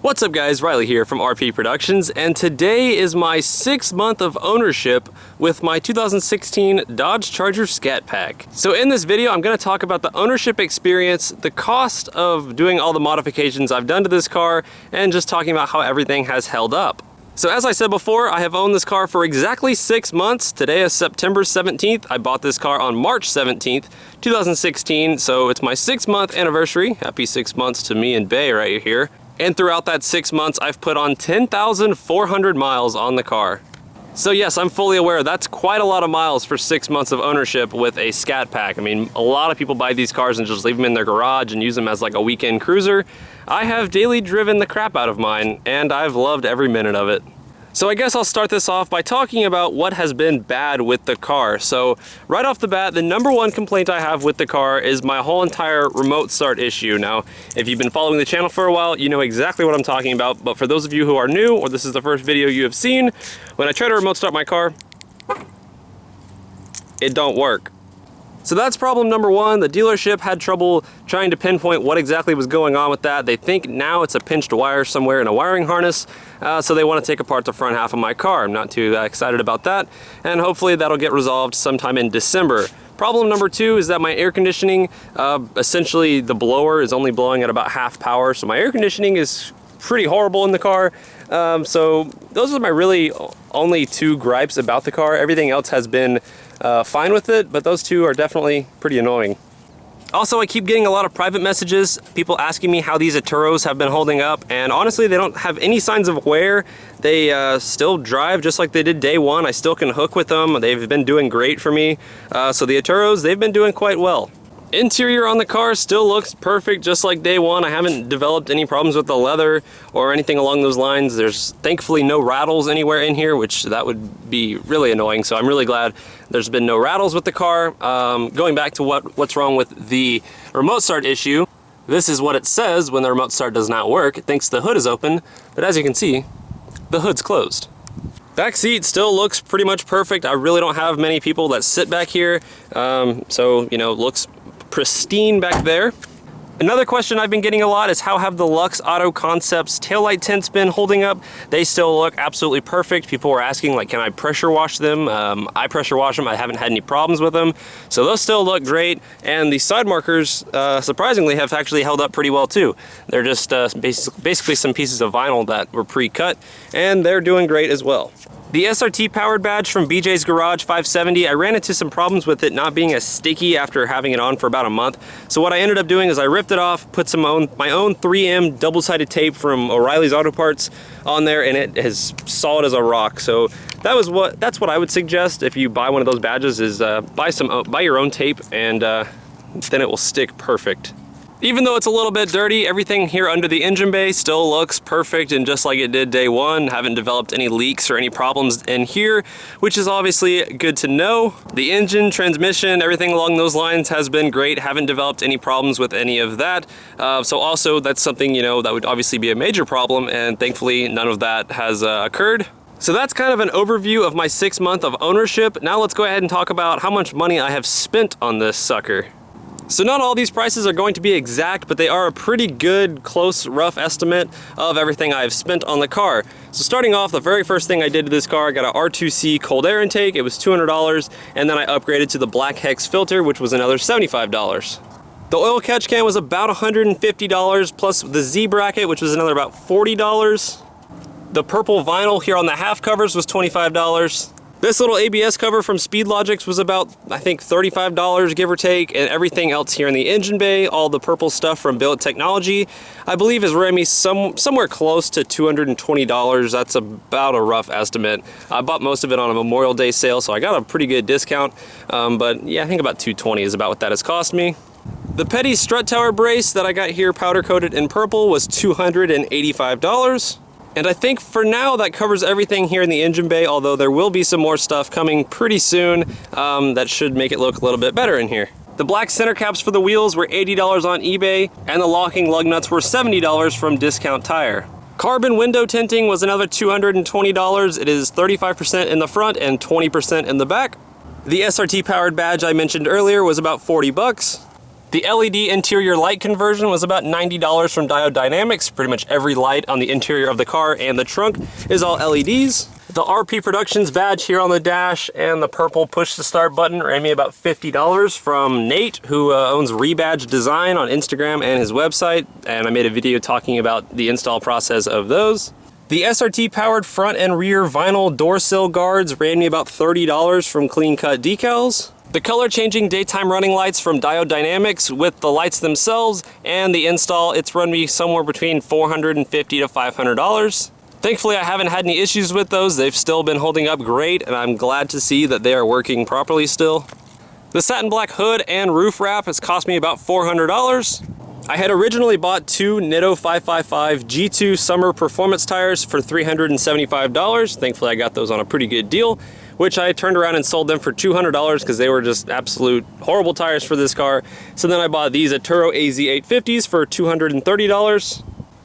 What's up guys, Riley here from RP Productions, and today is my 6th month of ownership with my 2016 Dodge Charger Scat Pack. So in this video I'm going to talk about the ownership experience, the cost of doing all the modifications I've done to this car, and just talking about how everything has held up. So as I said before, I have owned this car for exactly 6 months. Today is September 17th. I bought this car on March 17th, 2016, so it's my 6-month anniversary. Happy 6 months to me and Bay right here. And throughout that 6 months, I've put on 10,400 miles on the car. So yes, I'm fully aware that's quite a lot of miles for 6 months of ownership with a Scat Pack. I mean, a lot of people buy these cars and just leave them in their garage and use them as like a weekend cruiser. I have daily driven the crap out of mine, and I've loved every minute of it. So I guess I'll start this off by talking about what has been bad with the car. So right off the bat, the #1 complaint I have with the car is my whole entire remote start issue. Now, if you've been following the channel for a while, you know exactly what I'm talking about. But for those of you who are new, or this is the first video you have seen, when I try to remote start my car, it don't work. So that's problem #1. The dealership had trouble trying to pinpoint what exactly was going on with that. They think now it's a pinched wire somewhere in a wiring harness, so they want to take apart the front half of my car. I'm not too excited about that, and hopefully that'll get resolved sometime in December. Problem #2 is that my air conditioning, essentially the blower is only blowing at about half power, so my air conditioning is pretty horrible in the car. So those are my really only 2 gripes about the car. Everything else has been fine with it, but those 2 are definitely pretty annoying. Also, I keep getting a lot of private messages, people asking me how these Aturos have been holding up, and honestly they don't have any signs of wear. They still drive just like they did day one. I still can hook with them. They've been doing great for me. So the Aturos, they've been doing quite well. Interior on the car still looks perfect just like day one. I haven't developed any problems with the leather or anything along those lines. There's thankfully no rattles anywhere in here, which that would be really annoying. So I'm really glad there's been no rattles with the car. Going back to what's wrong with the remote start issue, this is what it says when the remote start does not work. It thinks the hood is open, but as you can see, the hood's closed. Back seat still looks pretty much perfect. I really don't have many people that sit back here, so you know, looks pristine back there. Another question I've been getting a lot is how have the Lux Auto Concepts taillight tints been holding up? They still look absolutely perfect. People were asking, like, can I pressure wash them? I pressure wash them. I haven't had any problems with them. So those still look great. And the side markers, surprisingly, have actually held up pretty well too. They're just basically some pieces of vinyl that were pre-cut, and they're doing great as well. The SRT powered badge from BJ's Garage 570, I ran into some problems with it not being as sticky after having it on for about a month. So what I ended up doing is I ripped it off, put my own 3M double-sided tape from O'Reilly's Auto Parts on there, and it is solid as a rock. So that's what I would suggest if you buy one of those badges, is buy your own tape, and then it will stick perfect. Even though it's a little bit dirty, everything here under the engine bay still looks perfect and just like it did day one. Haven't developed any leaks or any problems in here, which is obviously good to know. The engine, transmission, everything along those lines has been great. Haven't developed any problems with any of that. So also that's something, you know, that would obviously be a major problem, and thankfully none of that has occurred. So that's kind of an overview of my 6 month of ownership. Now let's go ahead and talk about how much money I have spent on this sucker. So not all these prices are going to be exact, but they are a pretty good, close, rough estimate of everything I've spent on the car. So starting off, the very first thing I did to this car, I got a R2C cold air intake. It was $200, and then I upgraded to the Black Hex filter, which was another $75. The oil catch can was about $150, plus the Z bracket, which was another about $40. The purple vinyl here on the half covers was $25. This little ABS cover from Speedlogix was about, I think, $35, give or take, and everything else here in the engine bay, all the purple stuff from Billet Technology, I believe has ran me somewhere close to $220. That's about a rough estimate. I bought most of it on a Memorial Day sale, so I got a pretty good discount, but yeah, I think about $220 is about what that has cost me. The Petty strut tower brace that I got here powder coated in purple was $285. And I think for now that covers everything here in the engine bay, although there will be some more stuff coming pretty soon that should make it look a little bit better in here. The black center caps for the wheels were $80 on eBay, and the locking lug nuts were $70 from Discount Tire. Carbon window tinting was another $220. It is 35% in the front and 20% in the back. The SRT powered badge I mentioned earlier was about $40. The LED interior light conversion was about $90 from Diode Dynamics. Pretty much every light on the interior of the car and the trunk is all LEDs. The RP Productions badge here on the dash and the purple push to start button ran me about $50 from Nate, who owns Rebadge Design on Instagram and his website, and I made a video talking about the install process of those. The SRT powered front and rear vinyl door sill guards ran me about $30 from Clean Cut Decals. The color changing daytime running lights from Diode Dynamics with the lights themselves and the install, it's run me somewhere between $450 to $500. Thankfully, I haven't had any issues with those. They've still been holding up great, and I'm glad to see that they are working properly still. The satin black hood and roof wrap has cost me about $400. I had originally bought two Nitto 555 G2 summer performance tires for $375. Thankfully, I got those on a pretty good deal, which I turned around and sold them for $200 because they were just absolute horrible tires for this car. So then I bought these Turo AZ 850s for $230.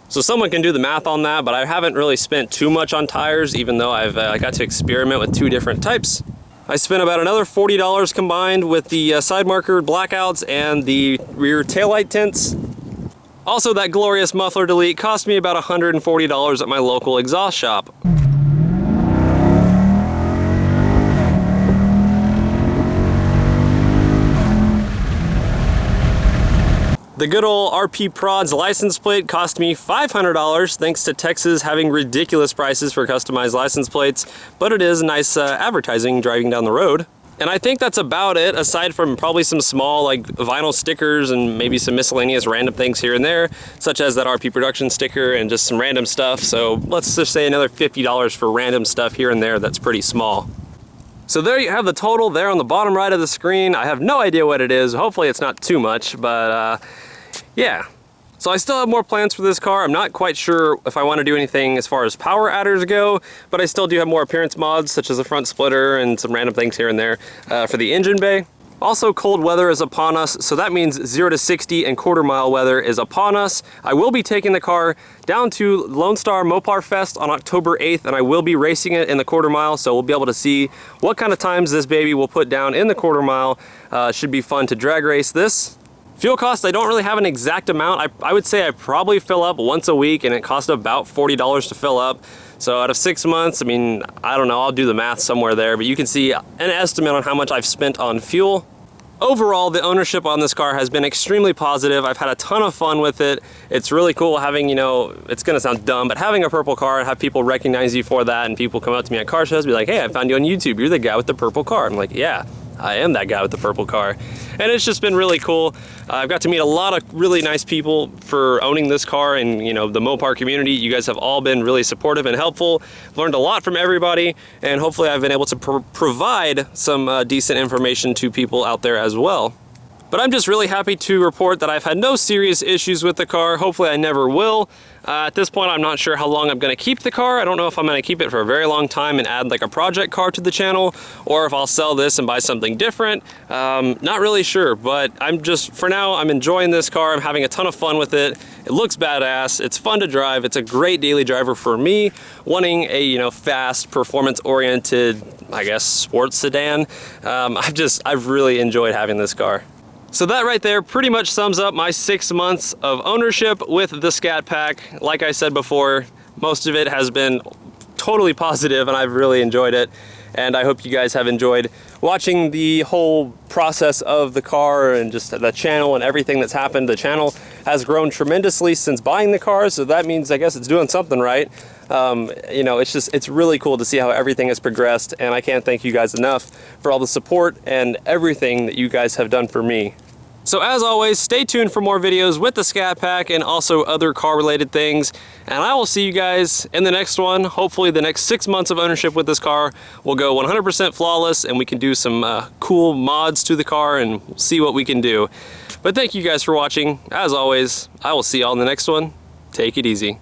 So someone can do the math on that, but I haven't really spent too much on tires, even though I've got to experiment with two different types. I spent about another $40 combined with the side marker blackouts and the rear taillight tints. Also, that glorious muffler delete cost me about $140 at my local exhaust shop. The good old RP Prods license plate cost me $500 thanks to Texas having ridiculous prices for customized license plates, but it is nice advertising driving down the road. And I think that's about it, aside from probably some small like vinyl stickers and maybe some miscellaneous random things here and there, such as that RP Production sticker and just some random stuff. So let's just say another $50 for random stuff here and there that's pretty small. So there you have the total there on the bottom right of the screen. I have no idea what it is. Hopefully it's not too much, but yeah. So I still have more plans for this car. I'm not quite sure if I want to do anything as far as power adders go, but I still do have more appearance mods such as a front splitter and some random things here and there for the engine bay. Also, cold weather is upon us, so that means 0 to 60 and quarter-mile weather is upon us. I will be taking the car down to Lone Star Mopar Fest on October 8th, and I will be racing it in the quarter-mile, so we'll be able to see what kind of times this baby will put down in the quarter-mile. Should be fun to drag race this. Fuel cost, I don't really have an exact amount. I would say I probably fill up once a week, and it costs about $40 to fill up. So out of 6 months, I mean, I don't know, I'll do the math somewhere there, but you can see an estimate on how much I've spent on fuel. Overall, the ownership on this car has been extremely positive. I've had a ton of fun with it. It's really cool having, you know, it's gonna sound dumb, but having a purple car and have people recognize you for that, and people come up to me at car shows and be like, hey, I found you on YouTube. You're the guy with the purple car. I'm like, yeah, I am that guy with the purple car. And it's just been really cool. I've got to meet a lot of really nice people for owning this car, and you know, the Mopar community. You guys have all been really supportive and helpful. Learned a lot from everybody, and hopefully I've been able to provide some decent information to people out there as well. But I'm just really happy to report that I've had no serious issues with the car. Hopefully I never will. At this point, I'm not sure how long I'm gonna keep the car. I don't know if I'm gonna keep it for a very long time and add like a project car to the channel, or if I'll sell this and buy something different. Not really sure, but for now, I'm enjoying this car. I'm having a ton of fun with it. It looks badass. It's fun to drive. It's a great daily driver for me, wanting a, you know, fast, performance-oriented, I guess, sports sedan. I've really enjoyed having this car. So that right there pretty much sums up my 6 months of ownership with the Scat Pack. Like I said before, most of it has been totally positive, and I've really enjoyed it. And I hope you guys have enjoyed watching the whole process of the car and just the channel and everything that's happened. The channel has grown tremendously since buying the car, so that means I guess it's doing something right. You know, it's really cool to see how everything has progressed, and I can't thank you guys enough for all the support and everything that you guys have done for me. So as always, stay tuned for more videos with the Scat Pack and also other car related things, and I will see you guys in the next one. Hopefully the next 6 months of ownership with this car will go 100% flawless, and we can do some cool mods to the car and see what we can do. But thank you guys for watching. As always, I will see y'all in the next one. Take it easy.